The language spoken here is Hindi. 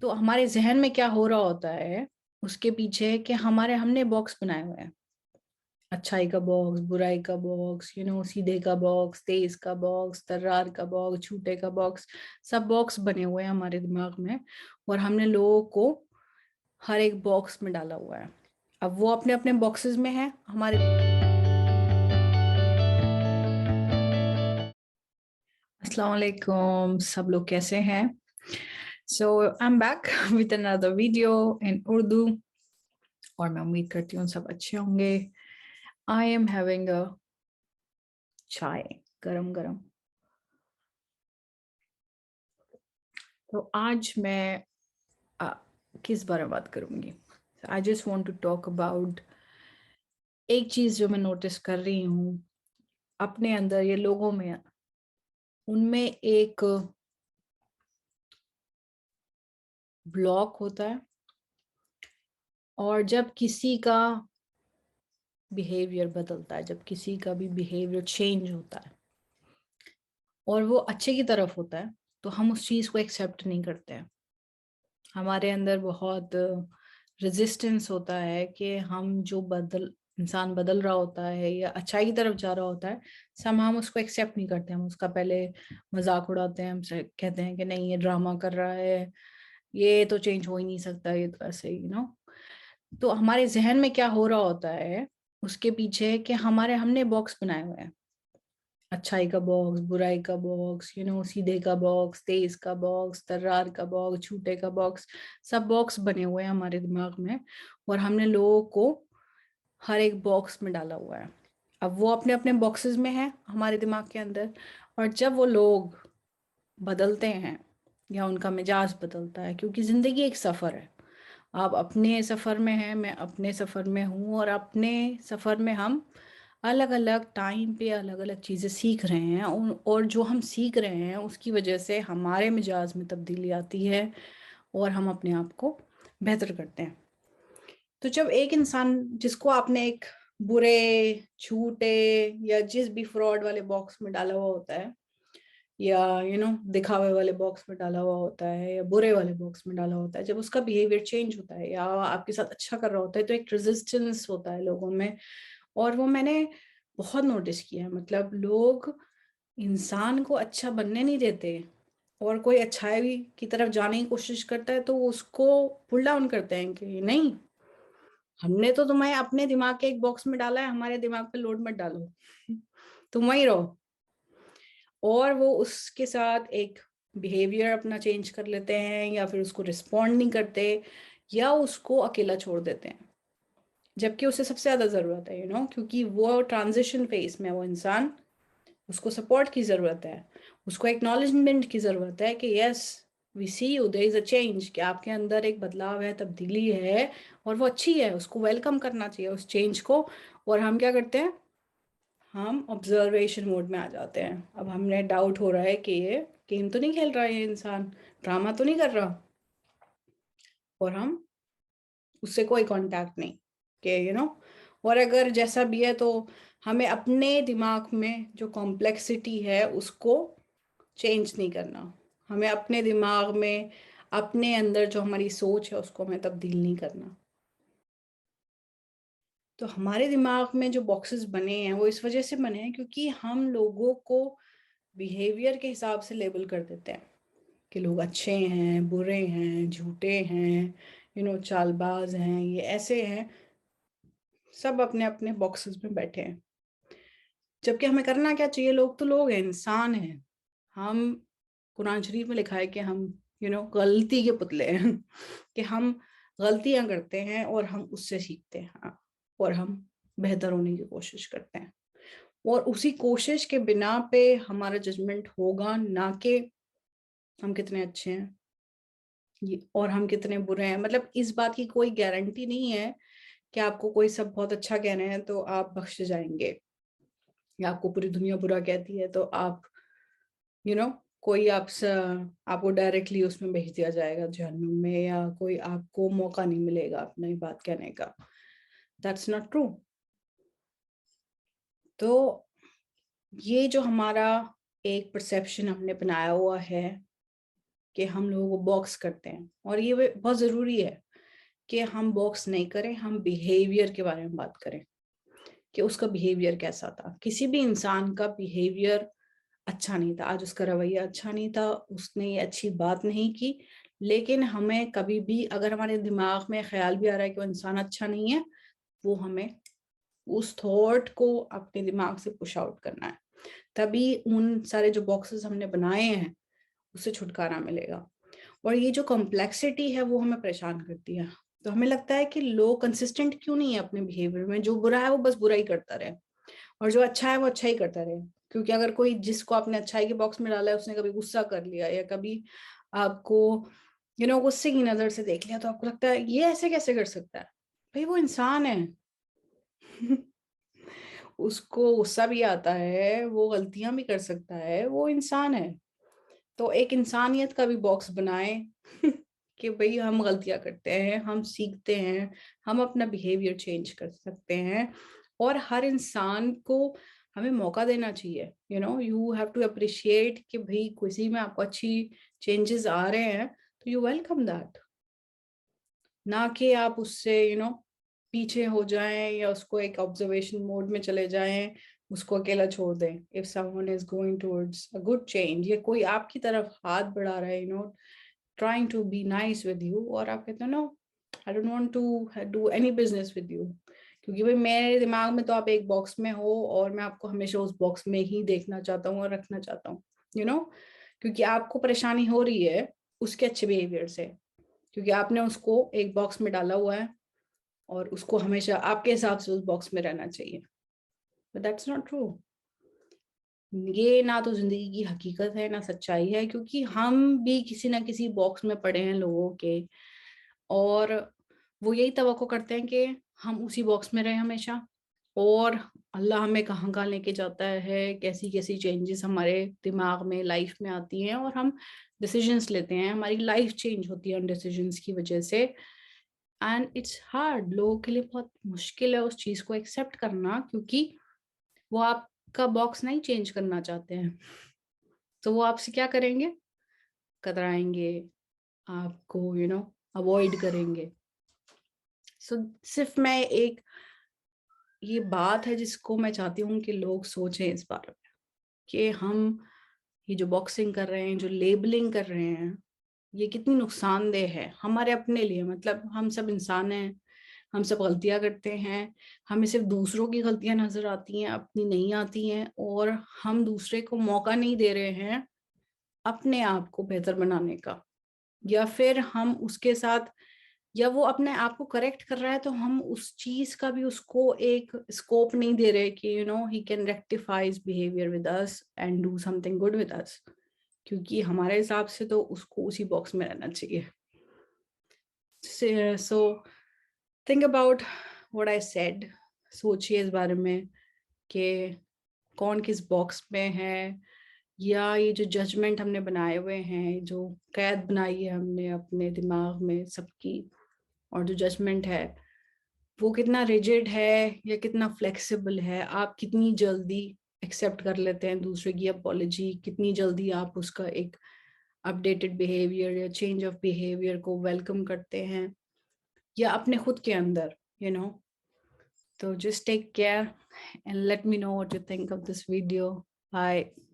तो हमारे जहन में क्या हो रहा होता है उसके पीछे कि हमने बॉक्स बनाए हुए हैं। अच्छाई का बॉक्स, बुराई का बॉक्स, सीधे का बॉक्स, तेज का बॉक्स, तर्रार का बॉक्स, झूठे का बॉक्स। सब बॉक्स बने हुए हैं हमारे दिमाग में, और हमने लोगों को हर एक बॉक्स में डाला हुआ है। अब वो अपने अपने बॉक्सेस में है हमारे। अस्सलाम वालेकुम, सब लोग कैसे हैं? So I am back with another video in Urdu, और मैं उम्मीद करती हूँ सब अच्छे होंगे। आई एम हैविंग अ चाय, गरम गरम। तो आज मैं आ, किस बारे में बात करूंगी? I just want to talk about एक चीज जो मैं नोटिस कर रही हूँ अपने अंदर, ये लोगों में, उनमें एक ब्लॉक होता है। और जब किसी का बिहेवियर बदलता है, जब किसी का भी बिहेवियर चेंज होता है और वो अच्छे की तरफ होता है, तो हम उस चीज को एक्सेप्ट नहीं करते हैं। हमारे अंदर बहुत रेजिस्टेंस होता है कि हम जो बदल इंसान बदल रहा होता है या अच्छाई की तरफ जा रहा होता है, हम उसको एक्सेप्ट नहीं करते। हम उसका पहले मजाक उड़ाते हैं, हमसे कहते हैं कि नहीं, ये ड्रामा कर रहा है, ये तो चेंज हो ही नहीं सकता, ये तो ऐसे ही तो हमारे जहन में क्या हो रहा होता है उसके पीछे कि हमने बॉक्स बनाए हुए हैं। अच्छाई का बॉक्स, बुराई का बॉक्स, सीधे का बॉक्स, तेज का बॉक्स, तर्रार का बॉक्स, झूठे का बॉक्स। सब बॉक्स बने हुए हैं हमारे दिमाग में, और हमने लोगों को हर एक बॉक्स में डाला हुआ है। अब वो अपने अपने बॉक्सेस में है हमारे दिमाग के अंदर, और जब वो लोग बदलते हैं या उनका मिजाज बदलता है, क्योंकि जिंदगी एक सफर है। आप अपने सफर में हैं, मैं अपने सफर में हूँ, और अपने सफर में हम अलग अलग टाइम पे अलग अलग चीजें सीख रहे हैं। और जो हम सीख रहे हैं उसकी वजह से हमारे मिजाज में तब्दीली आती है, और हम अपने आप को बेहतर करते हैं। तो जब एक इंसान जिसको आपने एक बुरे, झूठे या जिस भी फ्रॉड वाले बॉक्स में डाला हुआ होता है, या दिखावे वाले बॉक्स में डाला हुआ होता है, या बुरे वाले बॉक्स में डाला होता है, जब उसका बिहेवियर चेंज होता है या आपके साथ अच्छा कर रहा होता है, तो एक रेजिस्टेंस होता है लोगों में। और वो मैंने बहुत नोटिस किया है। मतलब लोग इंसान को अच्छा बनने नहीं देते, और कोई अच्छाई की तरफ जाने की कोशिश करता है तो उसको पुल डाउन करते हैं कि नहीं, हमने तो तुम्हें अपने दिमाग के एक बॉक्स में डाला है, हमारे दिमाग पे लोड मत डालो, तुम वहीं रहो। और वो उसके साथ एक बिहेवियर अपना चेंज कर लेते हैं, या फिर उसको रिस्पॉन्ड नहीं करते, या उसको अकेला छोड़ देते हैं, जबकि उसे सबसे ज्यादा जरूरत है, क्योंकि वो ट्रांजिशन फेज में वो इंसान, उसको सपोर्ट की जरूरत है, उसको एक्नॉलेजमेंट की जरूरत है कि yes, we see you, there is a change, कि आपके अंदर एक बदलाव है, तब्दीली है, और वो अच्छी है, उसको वेलकम करना चाहिए उस चेंज को। और हम क्या करते हैं? हम ऑब्जर्वेशन मोड में आ जाते हैं। अब हमने डाउट हो रहा है कि ये गेम तो नहीं खेल रहा है, ये इंसान ड्रामा तो नहीं कर रहा, और हम उससे कोई कांटेक्ट नहीं कि और अगर जैसा भी है, तो हमें अपने दिमाग में जो कॉम्प्लेक्सिटी है उसको चेंज नहीं करना। हमें अपने दिमाग में, अपने अंदर जो हमारी सोच है उसको हमें तब्दील नहीं करना। तो हमारे दिमाग में जो बॉक्सेस बने हैं वो इस वजह से बने हैं क्योंकि हम लोगों को बिहेवियर के हिसाब से लेबल कर देते हैं कि लोग अच्छे हैं, बुरे हैं, झूठे हैं, चालबाज हैं, ये ऐसे हैं। सब अपने अपने बॉक्सेस में बैठे हैं, जबकि हमें करना क्या चाहिए? लोग तो लोग हैं, इंसान हैं हम। कुरान शरीफ में लिखा है कि हम गलती के पुतले हैं कि हम गलतियां करते हैं और हम उससे सीखते हैं, और हम बेहतर होने की कोशिश करते हैं। और उसी कोशिश के बिना पे हमारा जजमेंट होगा, ना कि हम कितने अच्छे हैं और हम कितने बुरे हैं। मतलब इस बात की कोई गारंटी नहीं है कि आपको कोई सब बहुत अच्छा कह रहे हैं तो आप बख्शे जाएंगे, या आपको पूरी दुनिया बुरा कहती है तो आप यू नो कोई आपसे, आपको डायरेक्टली उसमें भेज दिया जाएगा जहन्नुम में, या कोई आपको मौका नहीं मिलेगा अपनी बात कहने का। That's not true. तो ये जो हमारा एक परसेप्शन हमने बनाया हुआ है कि हम लोगों को बॉक्स करते हैं, और ये बहुत ज़रूरी है कि हम बॉक्स नहीं करें, हम बिहेवियर के बारे में बात करें कि उसका बिहेवियर कैसा था। किसी भी इंसान का बिहेवियर अच्छा नहीं था, आज उसका रवैया अच्छा नहीं था, उसने ये अच्छी बात नहीं की, लेकिन हमें कभी भी अगर हमारे दिमाग में ख्याल भी आ रहा है कि वो इंसान अच्छा नहीं है, वो हमें उस थॉट को अपने दिमाग से पुश आउट करना है, तभी उन सारे जो बॉक्सेस हमने बनाए हैं उससे छुटकारा मिलेगा। और ये जो कॉम्प्लेक्सिटी है वो हमें परेशान करती है। तो हमें लगता है कि लोग कंसिस्टेंट क्यों नहीं है अपने बिहेवियर में, जो बुरा है वो बस बुरा ही करता रहे और जो अच्छा है वो अच्छा ही करता रहे। क्योंकि अगर कोई जिसको आपने अच्छाई के बॉक्स में डाला है उसने कभी गुस्सा कर लिया या कभी आपको गुस्से की नजर से देख लिया, तो आपको लगता है ये ऐसे कैसे कर सकता है। भाई वो इंसान है। उसको गुस्सा भी आता है, वो गलतियां भी कर सकता है, वो इंसान है। तो एक इंसानियत का भी बॉक्स बनाए कि भाई हम गलतियां करते हैं, हम सीखते हैं, हम अपना बिहेवियर चेंज कर सकते हैं, और हर इंसान को हमें मौका देना चाहिए। यू हैव टू अप्रिशिएट कि भाई किसी में आपको अच्छी चेंजेस आ रहे हैं, तो यू वेलकम दैट। ना कि आप उससे पीछे हो जाएं या उसको एक ऑब्जर्वेशन मोड में चले जाएं, उसको अकेला छोड़ दें। If someone is going towards a good change, या कोई आपकी तरफ हाथ बढ़ा रहा है, trying to be nice with you, और आप कहते हो no, I don't want to do any business with you, क्योंकि भाई मेरे दिमाग में तो आप एक बॉक्स में हो और मैं आपको हमेशा उस बॉक्स में ही देखना चाहता हूँ और रखना चाहता हूँ। क्योंकि आपको परेशानी हो रही है उसके अच्छे बिहेवियर से, क्योंकि आपने उसको एक बॉक्स में डाला हुआ है और उसको हमेशा आपके हिसाब से उस बॉक्स में रहना चाहिए। But that's not true. ये ना तो जिंदगी की हकीकत है ना सच्चाई है, क्योंकि हम भी किसी ना किसी बॉक्स में पड़े हैं लोगों के, और वो यही तवक्को करते हैं कि हम उसी बॉक्स में रहें हमेशा। और अल्लाह हमें कहाँ कहाँ लेके जाता है, कैसी कैसी चेंजेस हमारे दिमाग में लाइफ में आती हैं, और हम डिसीजंस लेते हैं, हमारी लाइफ चेंज होती है उन डिसीजंस की वजह से। एंड इट्स हार्ड, लोगों के लिए बहुत मुश्किल है उस चीज को एक्सेप्ट करना, क्योंकि वो आपका बॉक्स नहीं चेंज करना चाहते हैं। तो वो आपसे क्या करेंगे, कतराएंगे, आपको अवॉइड करेंगे। सो सिर्फ मैं एक ये बात है जिसको मैं चाहती हूँ कि लोग सोचें इस बारे में, कि हम ये जो बॉक्सिंग कर रहे हैं, जो लेबलिंग कर रहे हैं, ये कितनी नुकसानदेह है हमारे अपने लिए। मतलब हम सब इंसान हैं, हम सब गलतियां करते हैं, हमें सिर्फ दूसरों की गलतियां नजर आती हैं, अपनी नहीं आती हैं, और हम दूसरे को मौका नहीं दे रहे हैं अपने आप को बेहतर बनाने का। या फिर हम उसके साथ, या वो अपने आप को करेक्ट कर रहा है तो हम उस चीज का भी उसको एक स्कोप नहीं दे रहे कि he can rectify his behaviour with us and do something good with us, क्योंकि हमारे हिसाब से तो उसको उसी बॉक्स में रहना चाहिए। So think about what I said. सोचिए इस बारे में कि कौन किस बॉक्स में है, या ये जो जजमेंट हमने बनाए हुए हैं, जो कैद बनाई है हमने अपने दिमाग में सबकी, और जो जजमेंट है वो कितना रिजिड है या कितना फ्लेक्सिबल है। आप कितनी जल्दी एक्सेप्ट कर लेते हैं दूसरे की अपॉलॉजी, कितनी जल्दी आप उसका एक अपडेटेड बिहेवियर या चेंज ऑफ बिहेवियर को वेलकम करते हैं, या अपने खुद के अंदर तो just take care and let me know what you think of this video. Bye.